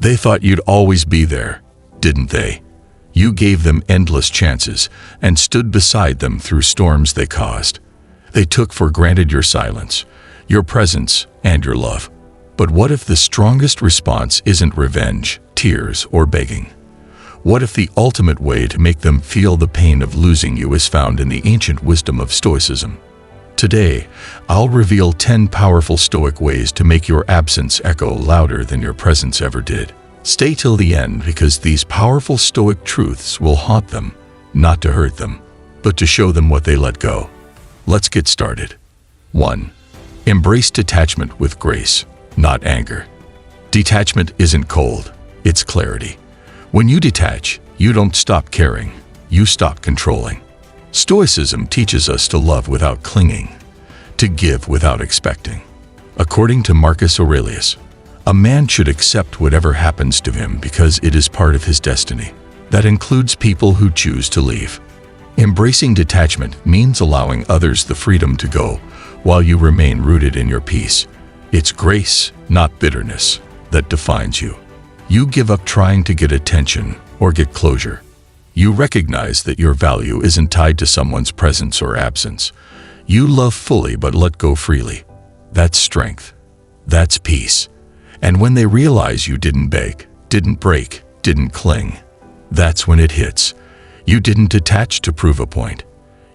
They thought you'd always be there, didn't they? You gave them endless chances and stood beside them through storms they caused. They took for granted your silence, your presence, and your love. But what if the strongest response isn't revenge, tears, or begging? What if the ultimate way to make them feel the pain of losing you is found in the ancient wisdom of Stoicism? Today, I'll reveal 10 powerful Stoic ways to make your absence echo louder than your presence ever did. Stay till the end, because these powerful Stoic truths will haunt them, not to hurt them, but to show them what they let go. Let's get started. 1. Embrace detachment with grace, not anger. Detachment isn't cold, it's clarity. When you detach, you don't stop caring, you stop controlling. Stoicism teaches us to love without clinging, to give without expecting. According to Marcus Aurelius, a man should accept whatever happens to him because it is part of his destiny. That includes people who choose to leave. Embracing detachment means allowing others the freedom to go while you remain rooted in your peace. It's grace, not bitterness, that defines you. You give up trying to get attention or get closure. You recognize that your value isn't tied to someone's presence or absence. You love fully but let go freely. That's strength. That's peace. And when they realize you didn't beg, didn't break, didn't cling, that's when it hits. You didn't detach to prove a point.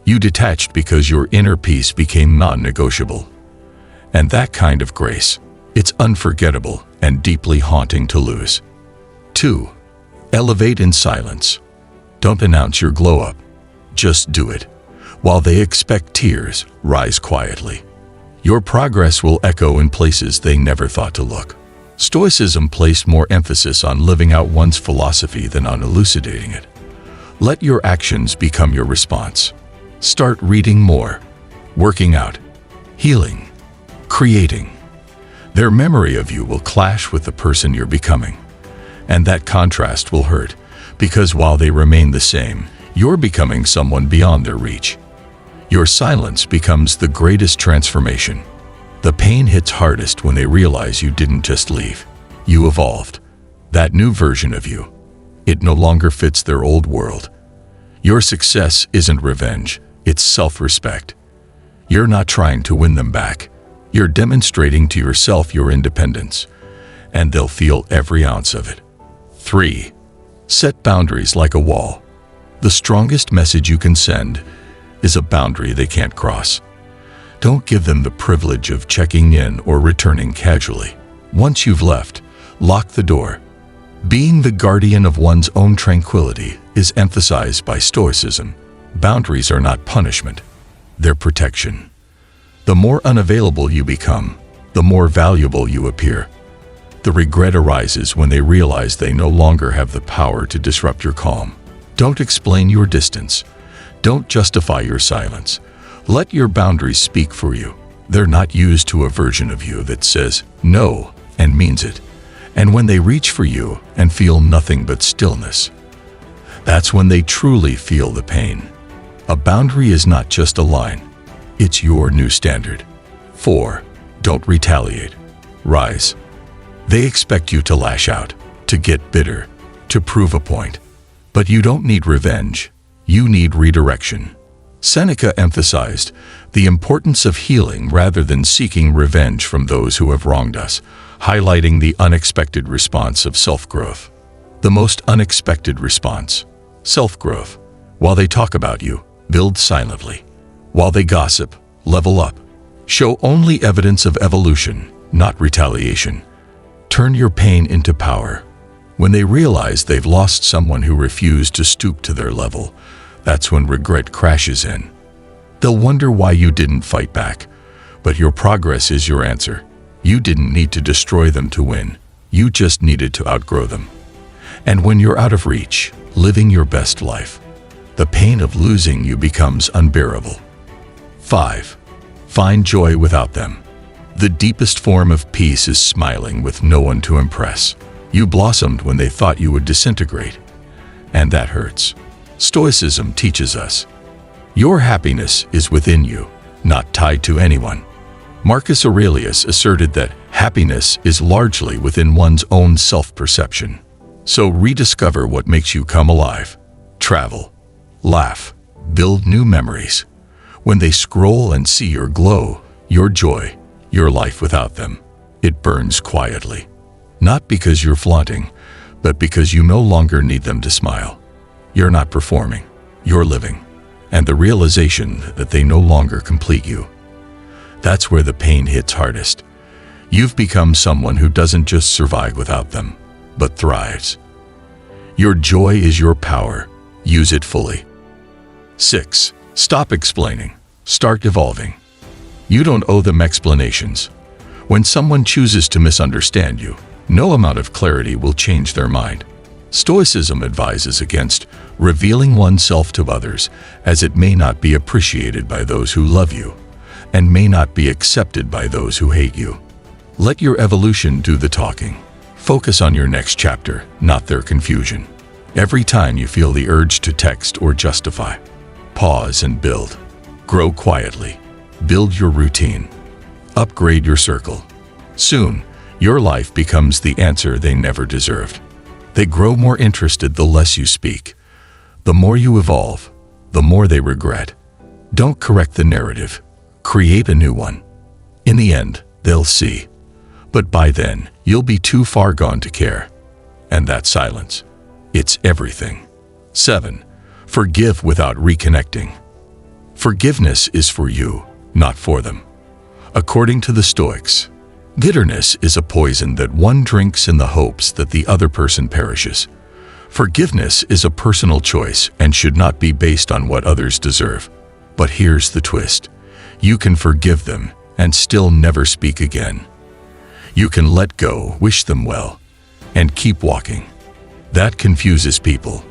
You detached because your inner peace became non-negotiable. And that kind of grace, it's unforgettable and deeply haunting to lose. 2. Elevate in silence. Don't announce your glow-up. Just do it. While they expect tears, rise quietly. Your progress will echo in places they never thought to look. Stoicism placed more emphasis on living out one's philosophy than on elucidating it. Let your actions become your response. Start reading more, working out, healing, creating. Their memory of you will clash with the person you're becoming. And that contrast will hurt, because while they remain the same, you're becoming someone beyond their reach. Your silence becomes the greatest transformation. The pain hits hardest when they realize you didn't just leave. You evolved. That new version of you. It no longer fits their old world. Your success isn't revenge, it's self-respect. You're not trying to win them back. You're demonstrating to yourself your independence, and they'll feel every ounce of it. 3. Set boundaries like a wall. The strongest message you can send is a boundary they can't cross. Don't give them the privilege of checking in or returning casually. Once you've left, lock the door. Being the guardian of one's own tranquility is emphasized by Stoicism. Boundaries are not punishment, they're protection. The more unavailable you become, the more valuable you appear. The regret arises when they realize they no longer have the power to disrupt your calm. Don't explain your distance. Don't justify your silence. Let your boundaries speak for you. They're not used to a version of you that says no and means it. And when they reach for you and feel nothing but stillness, that's when they truly feel the pain. A boundary is not just a line. It's your new standard. 4. Don't retaliate. Rise. They expect you to lash out, to get bitter, to prove a point. But you don't need revenge. You need redirection. Seneca emphasized the importance of healing rather than seeking revenge from those who have wronged us, highlighting the unexpected response of self-growth. The most unexpected response, self-growth. While they talk about you, build silently. While they gossip, level up. Show only evidence of evolution, not retaliation. Turn your pain into power. When they realize they've lost someone who refused to stoop to their level, that's when regret crashes in. They'll wonder why you didn't fight back, but your progress is your answer. You didn't need to destroy them to win. You just needed to outgrow them. And when you're out of reach, living your best life, the pain of losing you becomes unbearable. 5. Find joy without them. The deepest form of peace is smiling with no one to impress. You blossomed when they thought you would disintegrate, and that hurts. Stoicism teaches us, your happiness is within you, not tied to anyone. Marcus Aurelius asserted that happiness is largely within one's own self-perception. So rediscover what makes you come alive. Travel, laugh, build new memories. When they scroll and see your glow, your joy, your life without them, it burns quietly. Not because you're flaunting, but because you no longer need them to smile. You're not performing, you're living. And the realization that they no longer complete you, that's where the pain hits hardest. You've become someone who doesn't just survive without them, but thrives. Your joy is your power. Use it fully. 6. Stop explaining. Start evolving. You don't owe them explanations. When someone chooses to misunderstand you, no amount of clarity will change their mind. Stoicism advises against revealing oneself to others, as it may not be appreciated by those who love you, and may not be accepted by those who hate you. Let your evolution do the talking. Focus on your next chapter, not their confusion. Every time you feel the urge to text or justify, pause and build. Grow quietly. Build your routine. Upgrade your circle. Soon, your life becomes the answer they never deserved. They grow more interested the less you speak. The more you evolve, the more they regret. Don't correct the narrative. Create a new one. In the end, they'll see. But by then, you'll be too far gone to care. And that silence, it's everything. 7. Forgive without reconnecting. Forgiveness is for you, not for them. According to the Stoics, bitterness is a poison that one drinks in the hopes that the other person perishes. Forgiveness is a personal choice and should not be based on what others deserve. But here's the twist. You can forgive them and still never speak again. You can let go, wish them well, and keep walking. That confuses people.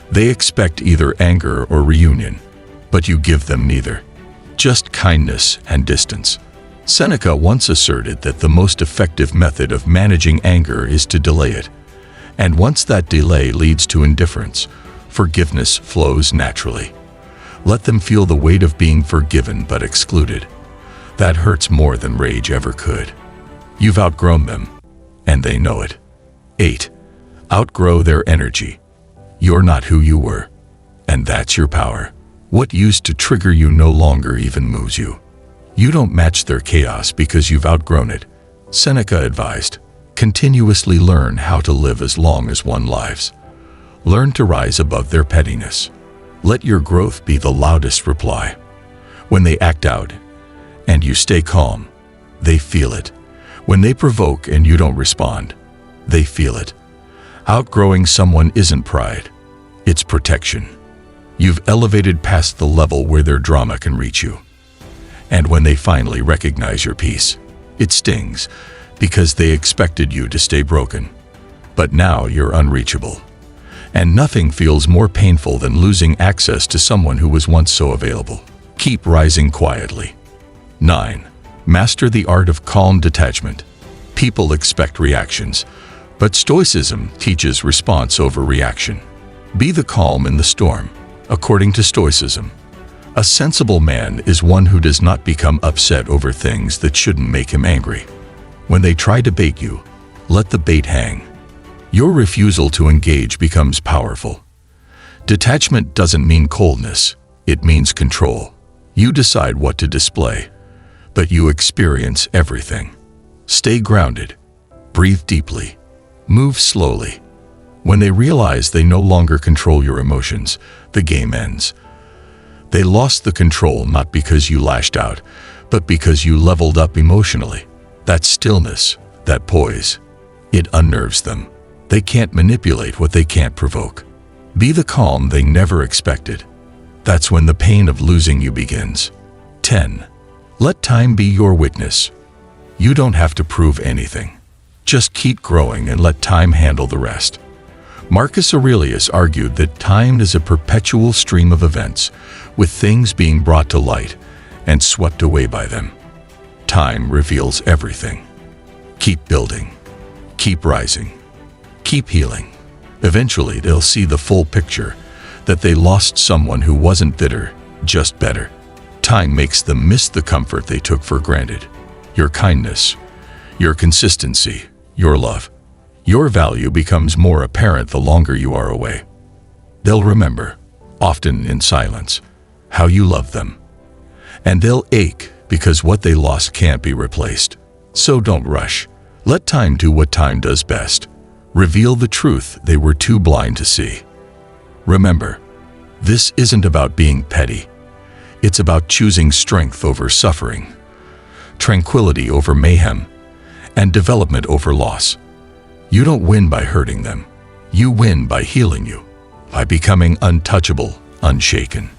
They expect either anger or reunion, but you give them neither. Just kindness and distance. Seneca once asserted that the most effective method of managing anger is to delay it. And once that delay leads to indifference, forgiveness flows naturally. Let them feel the weight of being forgiven but excluded. That hurts more than rage ever could. You've outgrown them, and they know it. 8. Outgrow their energy. You're not who you were, and that's your power. What used to trigger you no longer even moves you. You don't match their chaos because you've outgrown it. Seneca advised, continuously learn how to live as long as one lives. Learn to rise above their pettiness. Let your growth be the loudest reply. When they act out, and you stay calm, they feel it. When they provoke and you don't respond, they feel it. Outgrowing someone isn't pride, it's protection. You've elevated past the level where their drama can reach you. And when they finally recognize your peace, it stings, because they expected you to stay broken. But now you're unreachable. And nothing feels more painful than losing access to someone who was once so available. Keep rising quietly. 9. Master the art of calm detachment. People expect reactions, but Stoicism teaches response over reaction. Be the calm in the storm. According to Stoicism, a sensible man is one who does not become upset over things that shouldn't make him angry. When they try to bait you, let the bait hang. Your refusal to engage becomes powerful. Detachment doesn't mean coldness, it means control. You decide what to display, but you experience everything. Stay grounded, breathe deeply, move slowly. When they realize they no longer control your emotions, the game ends. They lost the control not because you lashed out, but because you leveled up emotionally. That stillness, that poise, it unnerves them. They can't manipulate what they can't provoke. Be the calm they never expected. That's when the pain of losing you begins. 10. Let time be your witness. You don't have to prove anything. Just keep growing and let time handle the rest. Marcus Aurelius argued that time is a perpetual stream of events, with things being brought to light and swept away by them. Time reveals everything. Keep building. Keep rising. Keep healing. Eventually, they'll see the full picture, that they lost someone who wasn't bitter, just better. Time makes them miss the comfort they took for granted. your kindness, your consistency, your love. Your value becomes more apparent the longer you are away. They'll remember, often in silence, how you love them. And they'll ache because what they lost can't be replaced. So don't rush. Let time do what time does best. Reveal the truth they were too blind to see. Remember, this isn't about being petty. It's about choosing strength over suffering, tranquility over mayhem, and development over loss. You don't win by hurting them. You win by healing you, by becoming untouchable, unshaken.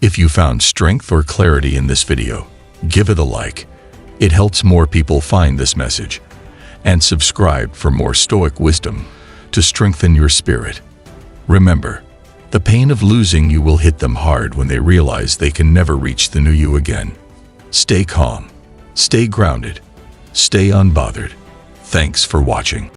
If you found strength or clarity in this video, give it a like. It helps more people find this message. And subscribe for more Stoic wisdom to strengthen your spirit. Remember, the pain of losing you will hit them hard when they realize they can never reach the new you again. Stay calm, stay grounded, stay unbothered. Thanks for watching.